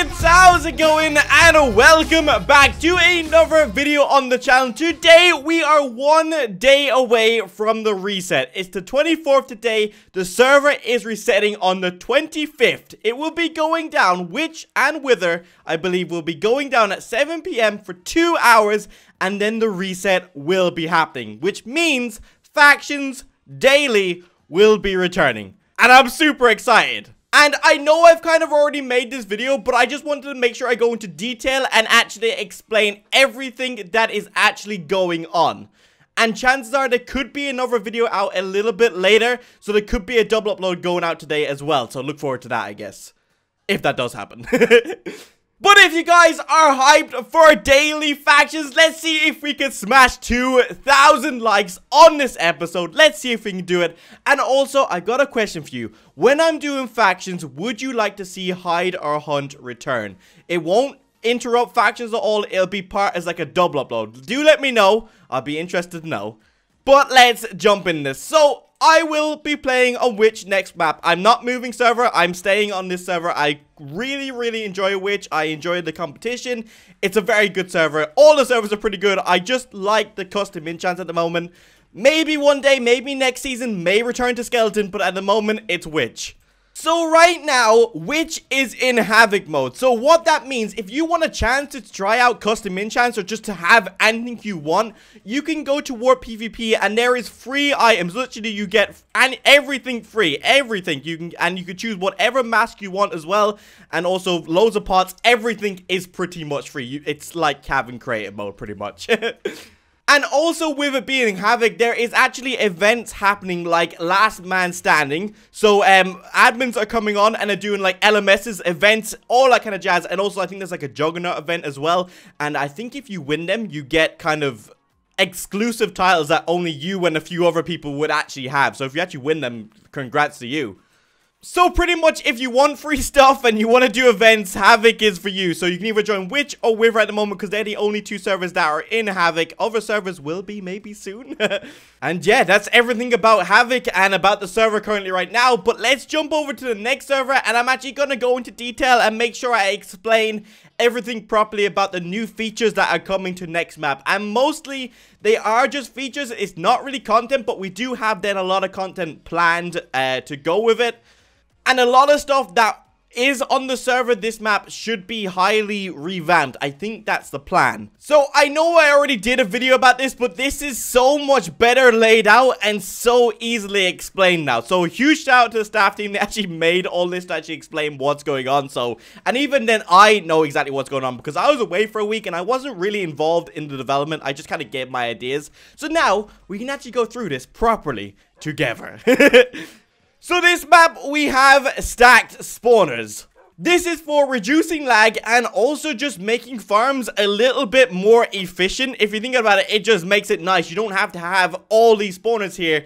Nuggets, how's it going? And welcome back to another video on the channel. Today we are 1 day away from the reset. It's the 24th today. The server is resetting on the 25th. It will be going down, which and wither I believe will be going down at 7 p.m. for 2 hours, and then the reset will be happening, which means factions daily will be returning. And I'm super excited. And I know I've kind of already made this video, but I just wanted to make sure I go into detail and actually explain everything that is actually going on. And chances are there could be another video out a little bit later, so there could be a double upload going out today as well. So look forward to that, I guess, if that does happen. But if you guys are hyped for daily factions, let's see if we can smash 2,000 likes on this episode. Let's see if we can do it. And also, I got a question for you. When I'm doing factions, would you like to see hide or hunt return? It won't interrupt factions at all. It'll be part as like a double upload. Do let me know. I'll be interested to know. But let's jump in this. So I will be playing on Witch next map. I'm not moving server. I'm staying on this server. I really enjoy Witch. I enjoy the competition. It's a very good server. All the servers are pretty good. I just like the custom enchants at the moment. Maybe one day, maybe next season, may return to Skeleton, but at the moment, it's Witch. So right now, Witch is in Havoc mode. So what that means, if you want a chance to try out custom enchants or just to have anything you want, you can go to SaicoPvP and there is free items. Literally, you get everything free, everything. You can choose whatever mask you want as well, and also loads of pots. Everything is pretty much free. It's like Cabin Creative mode, pretty much. And also with it being Havoc, there is actually events happening like Last Man Standing. So admins are coming on and are doing like LMS's events, all that kind of jazz. And also I think there's like a Juggernaut event as well. And I think if you win them, you get kind of exclusive titles that only you and a few other people would actually have. So if you actually win them, congrats to you. So pretty much if you want free stuff and you want to do events, Havoc is for you. So you can either join Witch or Wither at the moment because they're the only two servers that are in Havoc. Other servers will be maybe soon. And yeah, that's everything about Havoc and about the server currently right now. But let's jump over to the next server and I'm actually going to go into detail and make sure I explain everything properly about the new features that are coming to next map. And mostly they are just features. It's not really content, but we do have then a lot of content planned to go with it. And a lot of stuff that is on the server this map should be highly revamped. I think that's the plan. So I know I already did a video about this, but this is so much better laid out and so easily explained now. So a huge shout out to the staff team. They actually made all this to actually explain what's going on. So, and even then I know exactly what's going on because I was away for a week and I wasn't really involved in the development. I just kind of gave my ideas. So now we can actually go through this properly together. So this map, we have stacked spawners. This is for reducing lag and also just making farms a little bit more efficient. If you think about it, it just makes it nice. You don't have to have all these spawners here,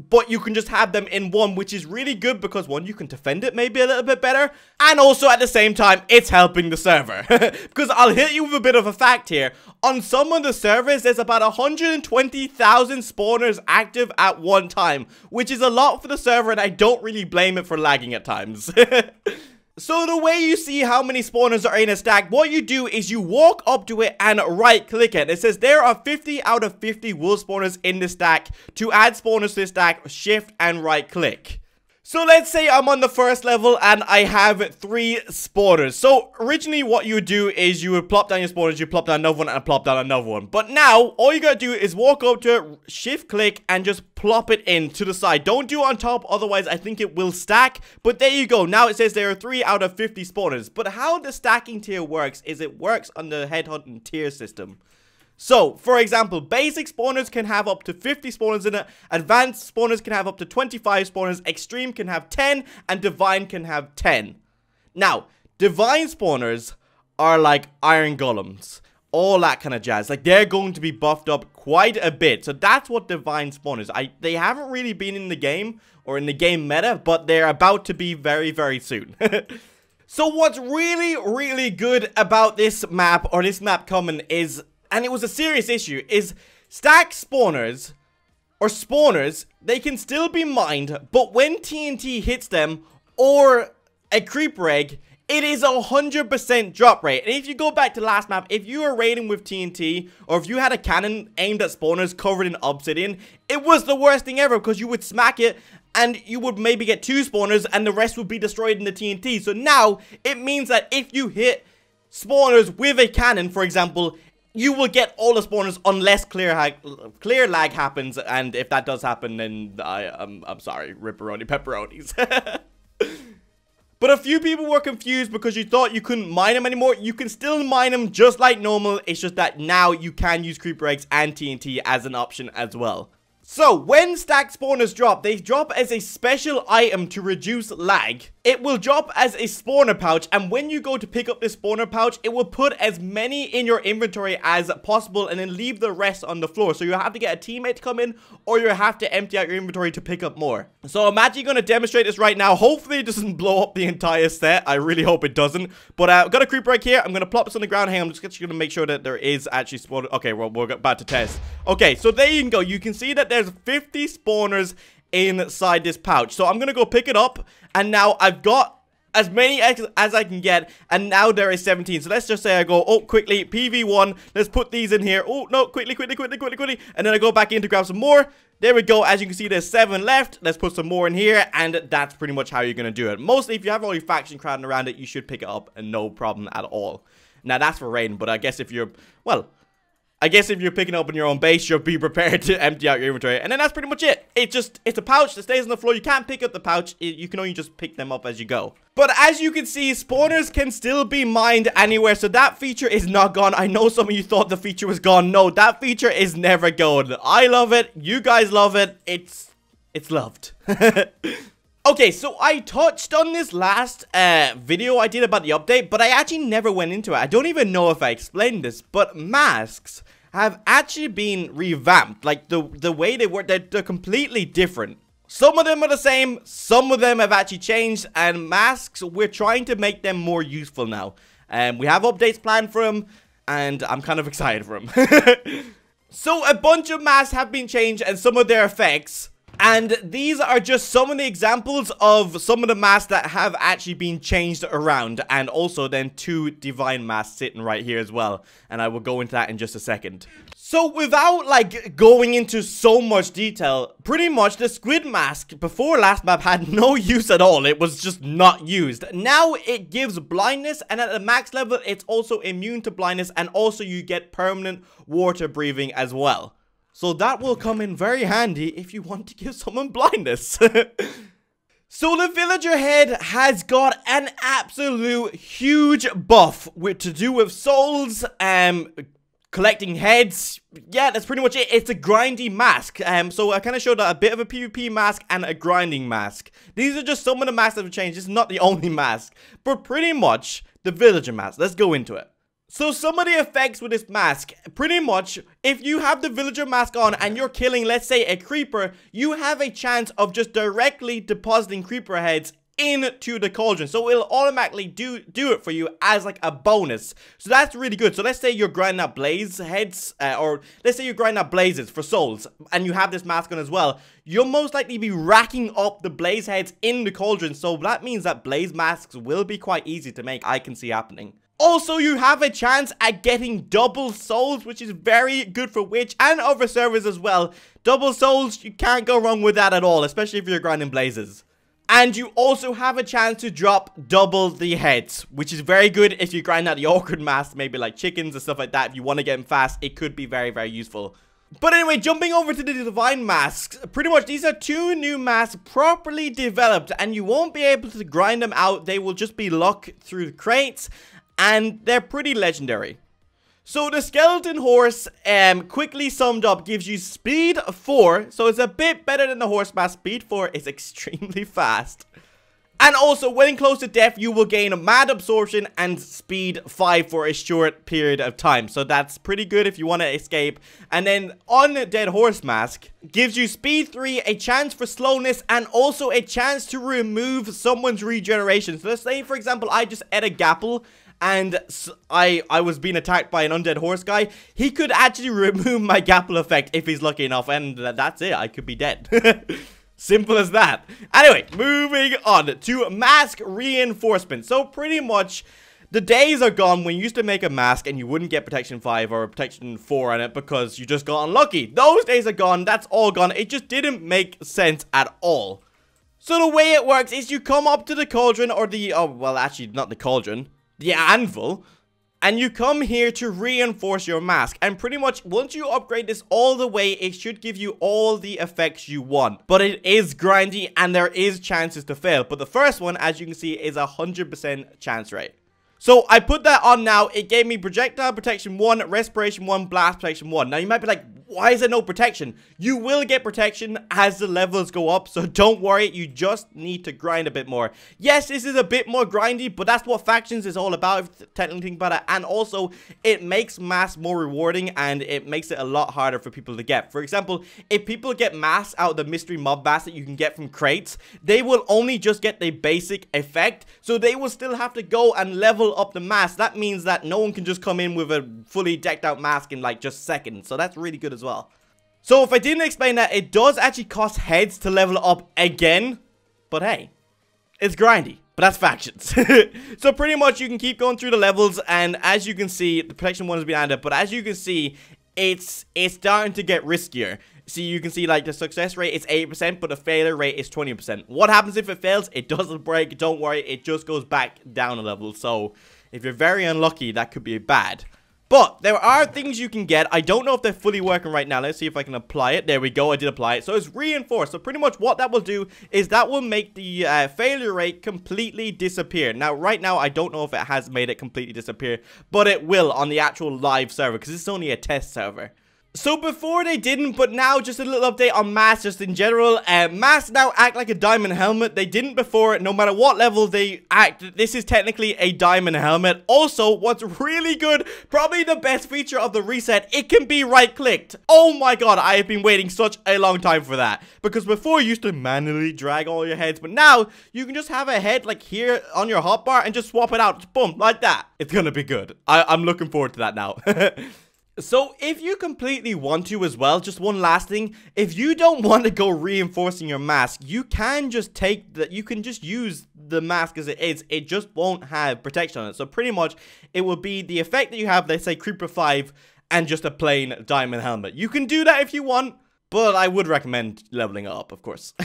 but you can just have them in one, which is really good because one, you can defend it maybe a little bit better. And also at the same time, it's helping the server. Because I'll hit you with a bit of a fact here. On some of the servers, there's about 120,000 spawners active at one time, which is a lot for the server and I don't really blame it for lagging at times. So the way you see how many spawners are in a stack, what you do is you walk up to it and right click it. It says there are 50 out of 50 wool spawners in the stack. To add spawners to the stack, shift and right click. So let's say I'm on the first level and I have 3 spawners. So originally what you would do is you would plop down your spawners, you plop down another one and plop down another one. But now all you gotta do is walk up to it, shift click and just plop it in to the side. Don't do it on top, otherwise I think it will stack. But there you go. Now it says there are 3 out of 50 spawners. But how the stacking tier works is it works on the headhunting tier system. So, for example, basic spawners can have up to 50 spawners in it, advanced spawners can have up to 25 spawners, extreme can have 10, and divine can have 10. Now, divine spawners are like iron golems, all that kind of jazz. Like, they're going to be buffed up quite a bit. So that's what divine spawners. They haven't really been in the game, or in the game meta, but they're about to be very soon. So what's really good about this map, or this map coming is... and it was a serious issue, is stack spawners, or spawners, they can still be mined, but when TNT hits them, or a creeper egg, it is 100% drop rate. And if you go back to last map, if you were raiding with TNT, or if you had a cannon aimed at spawners covered in obsidian, it was the worst thing ever, because you would smack it, and you would maybe get 2 spawners, and the rest would be destroyed in the TNT. So now, it means that if you hit spawners with a cannon, for example, you will get all the spawners unless clear lag happens. And if that does happen, then I'm sorry, ripperoni pepperonis. But a few people were confused because you thought you couldn't mine them anymore. You can still mine them just like normal. It's just that now you can use creeper eggs and TNT as an option as well. So, when stacked spawners drop, they drop as a special item to reduce lag. It will drop as a spawner pouch, and when you go to pick up this spawner pouch, it will put as many in your inventory as possible and then leave the rest on the floor. So you have to get a teammate to come in, or you have to empty out your inventory to pick up more. So I'm actually going to demonstrate this right now. Hopefully it doesn't blow up the entire set. I really hope it doesn't. But I've got a creeper right here. I'm going to plop this on the ground. Hang on, I'm just going to make sure that there is actually spawners. Okay, well, we're about to test. Okay, so there you go. You can see that there's 50 spawners inside this pouch. So I'm going to go pick it up. And now I've got as many as I can get, and now there is 17. So let's just say I go, oh, quickly, PV1, let's put these in here. Oh, no, quickly, and then I go back in to grab some more. There we go. As you can see, there's 7 left. Let's put some more in here, and that's pretty much how you're going to do it. Mostly, if you have all your faction crowding around it, you should pick it up, and no problem at all. Now, that's for raiding, but I guess if you're, well, I guess if you're picking up in your own base, you'll be prepared to empty out your inventory. And then that's pretty much it. It's a pouch that stays on the floor. You can't pick up the pouch. You can only just pick them up as you go. But as you can see, spawners can still be mined anywhere. So that feature is not gone. I know some of you thought the feature was gone. No, that feature is never gone. I love it. You guys love it. It's loved. Okay, so I touched on this last video I did about the update, but I actually never went into it. I don't even know if I explained this, but masks have actually been revamped. Like, the way they work, they're completely different. Some of them are the same, some of them have actually changed, and masks, we're trying to make them more useful now. We have updates planned for them, and I'm kind of excited for them. So, a bunch of masks have been changed, and some of their effects. And these are just some of the examples of some of the masks that have actually been changed around. And also then 2 divine masks sitting right here as well. And I will go into that in just a second. So without like going into so much detail, pretty much the squid mask before last map had no use at all. It was just not used. Now it gives blindness, and at the max level it's also immune to blindness, and also you get permanent water breathing as well. So that will come in very handy if you want to give someone blindness. So the villager head has got an absolute huge buff to do with souls, collecting heads. Yeah, that's pretty much it. It's a grindy mask. So I kind of showed a bit of a PvP mask and a grinding mask. These are just some of the masks that have changed. This is not the only mask, but pretty much the villager mask. Let's go into it. So some of the effects with this mask, pretty much, if you have the villager mask on and you're killing, let's say, a creeper, you have a chance of just directly depositing creeper heads into the cauldron. So it'll automatically do it for you as like a bonus. So that's really good. So let's say you're grinding out blaze heads, or let's say you're grinding out blazes for souls, and you have this mask on as well. You'll most likely be racking up the blaze heads in the cauldron. So that means that blaze masks will be quite easy to make. I can see happening. Also, you have a chance at getting double souls, which is very good for Witch and other servers as well. Double souls, you can't go wrong with that at all, especially if you're grinding blazes. And you also have a chance to drop double the heads, which is very good if you grind out the awkward masks, maybe like chickens and stuff like that. If you want to get them fast, it could be very, very useful. But anyway, jumping over to the divine masks, pretty much these are 2 new masks properly developed, and you won't be able to grind them out. They will just be luck through the crates. And they're pretty legendary. So the skeleton horse, quickly summed up, gives you speed 4. So it's a bit better than the horse mask. Speed 4 is extremely fast. And also, when close to death, you will gain a mad absorption and speed 5 for a short period of time. So that's pretty good if you want to escape. And then Undead Horse Mask gives you speed 3, a chance for slowness, and also a chance to remove someone's regeneration. So let's say, for example, I just ate a gapple, and I was being attacked by an undead horse guy. He could actually remove my gapple effect if he's lucky enough, and that's it. I could be dead. Simple as that. Anyway, moving on to mask reinforcement. So pretty much the days are gone when you used to make a mask and you wouldn't get protection 5 or protection 4 on it because you just got unlucky. Those days are gone. That's all gone. It just didn't make sense at all. So the way it works is you come up to the cauldron or the, oh, well, actually not the cauldron, the anvil, and you come here to reinforce your mask. And pretty much once you upgrade this all the way, it should give you all the effects you want. But it is grindy and there is chances to fail. But the first one, as you can see, is 100% chance rate. So I put that on now. It gave me projectile protection 1, respiration 1, blast protection 1. Now you might be like, why is there no protection? You will get protection as the levels go up, so don't worry, you just need to grind a bit more. Yes, this is a bit more grindy, but that's what factions is all about, if you technically think about it. And also, it makes masks more rewarding, and it makes it a lot harder for people to get. For example, if people get masks out of the mystery mob mask that you can get from crates, they will only just get the basic effect, so they will still have to go and level up the mask. That means that no one can just come in with a fully decked out mask in like just seconds, so that's really good as well. So if I didn't explain that, it does actually cost heads to level up again, but hey, it's grindy, but that's factions. So pretty much you can keep going through the levels, and as you can see, the protection 1 has been added, but as you can see, it's starting to get riskier. See, you can see like the success rate is 80%, but the failure rate is 20%. What happens if it fails? It doesn't break, don't worry, it just goes back down a level. So if you're very unlucky, that could be bad. But there are things you can get. I don't know if they're fully working right now. Let's see if I can apply it. There we go. I did apply it. So it's reinforced. So pretty much what that will do is that will make the failure rate completely disappear. Now, right now, I don't know if it has made it completely disappear, but it will on the actual live server because it's only a test server. So before they didn't, but now just a little update on masks just in general. Masks now act like a diamond helmet. They didn't before. No matter what level they act, this is technically a diamond helmet. Also, what's really good, probably the best feature of the reset, it can be right-clicked. Oh my god, I have been waiting such a long time for that. Because before you used to manually drag all your heads, but now you can just have a head like here on your hotbar and just swap it out. Just boom, like that. It's gonna be good. I'm looking forward to that now. So, if you completely want to as well, just one last thing, if you don't want to go reinforcing your mask, you can just take that, you can just use the mask as it is, it just won't have protection on it. So, pretty much, it will be the effect that you have, let's say, Creeper 5, and just a plain diamond helmet. You can do that if you want, but I would recommend leveling it up, of course.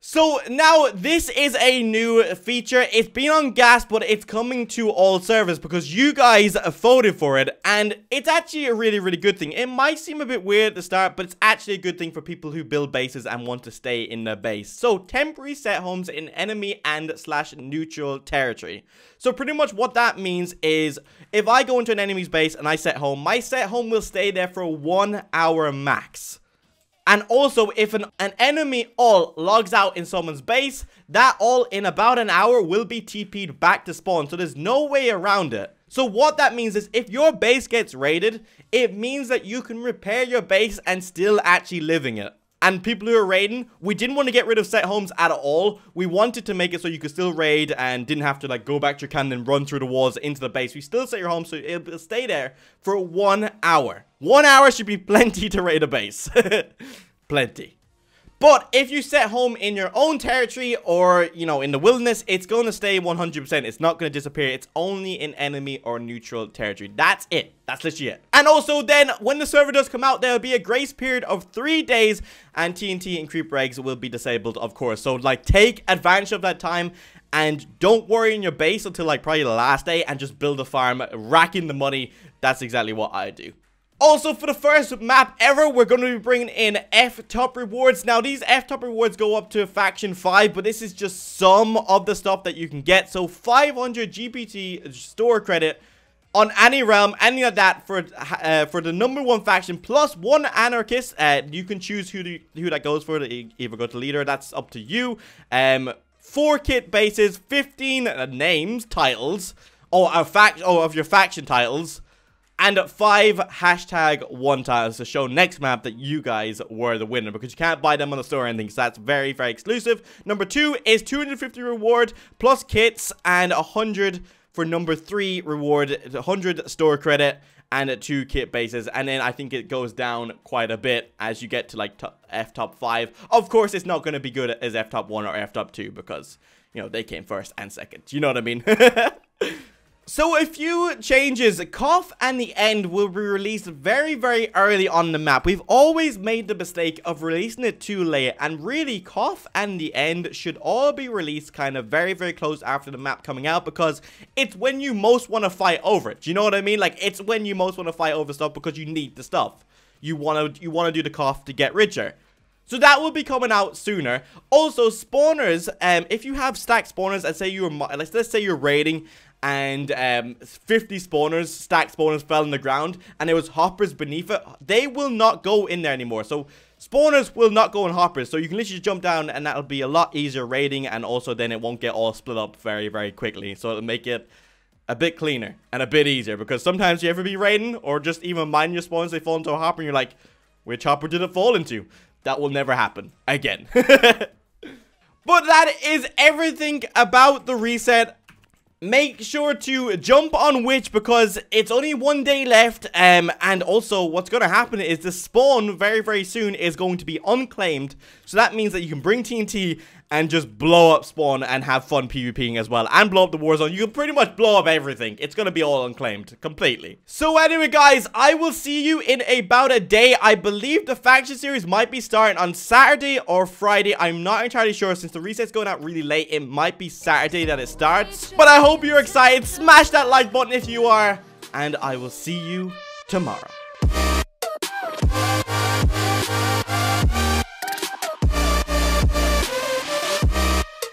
So now this is a new feature. It's been on gas, but it's coming to all servers because you guys voted for it, and it's actually a really, really good thing. It might seem a bit weird at the start, but it's actually a good thing for people who build bases and want to stay in their base. So temporary set homes in enemy and / neutral territory. So pretty much what that means is if I go into an enemy's base and I set home, my set home will stay there for 1 hour max. And also, if an enemy ult logs out in someone's base, that ult in about an hour will be TP'd back to spawn. So there's no way around it. So what that means is if your base gets raided, it means that you can repair your base and still actually live in it. And people who are raiding, we didn't want to get rid of set homes at all. We wanted to make it so you could still raid and didn't have to like go back to your cannon and run through the walls into the base. We still set your home so it'll stay there for 1 hour. 1 hour should be plenty to raid a base. Plenty. But if you set home in your own territory or, you know, in the wilderness, it's going to stay 100%. It's not going to disappear. It's only in enemy or neutral territory. That's it. That's literally it. And also then, when the server does come out, there will be a grace period of 3 days and TNT and creeper eggs will be disabled, of course. So, like, take advantage of that time and don't worry in your base until, like, probably the last day and just build a farm, rack in the money. That's exactly what I do. Also, for the first map ever, we're going to be bringing in F-top rewards. Now, these F-top rewards go up to Faction 5, but this is just some of the stuff that you can get. So, 500 GPT store credit on any realm, any of that for the #1 faction, plus 1 anarchist. You can choose who that goes for. Either go to leader, that's up to you. 4 kit bases, 15 names, titles, of your faction titles. And 5 #1 titles to show next map that you guys were the winner, because you can't buy them on the store or anything, so that's very, very exclusive. #2 is 250 reward plus kits and 100 for #3 reward, 100 store credit. and 2 kit bases, and then I think it goes down quite a bit as you get to like F top 5. Of course, it's not going to be good as F top 1 or F top 2 because, you know, they came first and second. You know what I mean? So a few changes. Cough and the End will be released very, very early on the map. We've always made the mistake of releasing it too late, and really Cough and the End should all be released kind of very, very close after the map coming out, because it's when you most want to fight over it. Do you know what I mean? Like, it's when you most want to fight over stuff because you need the stuff. You want to do the Cough to get richer. So that will be coming out sooner. Also, spawners, if you have stacked spawners, and say you were, let's say you're raiding, and 50 spawners, stacked spawners fell on the ground, and there was hoppers beneath it, they will not go in there anymore. So spawners will not go in hoppers, so you can literally jump down, and that'll be a lot easier raiding, and also then it won't get all split up very, very quickly. So it'll make it a bit cleaner and a bit easier, because sometimes you ever be raiding, or just even mining your spawns, they fall into a hopper, and you're like, which hopper did it fall into? That will never happen again. But that is everything about the reset. Make sure to jump on Witch because it's only 1 day left, and also what's going to happen is the spawn very, very soon is going to be unclaimed, so that means that you can bring TNT and just blow up spawn and have fun PvPing as well, and blow up the war zone. You can pretty much blow up everything. It's going to be all unclaimed completely. So anyway, guys, I will see you in about a day. I believe the faction series might be starting on Saturday or Friday. I'm not entirely sure. Since the reset's going out really late, it might be Saturday that it starts. But I hope you're excited. Smash that like button if you are, and I will see you tomorrow.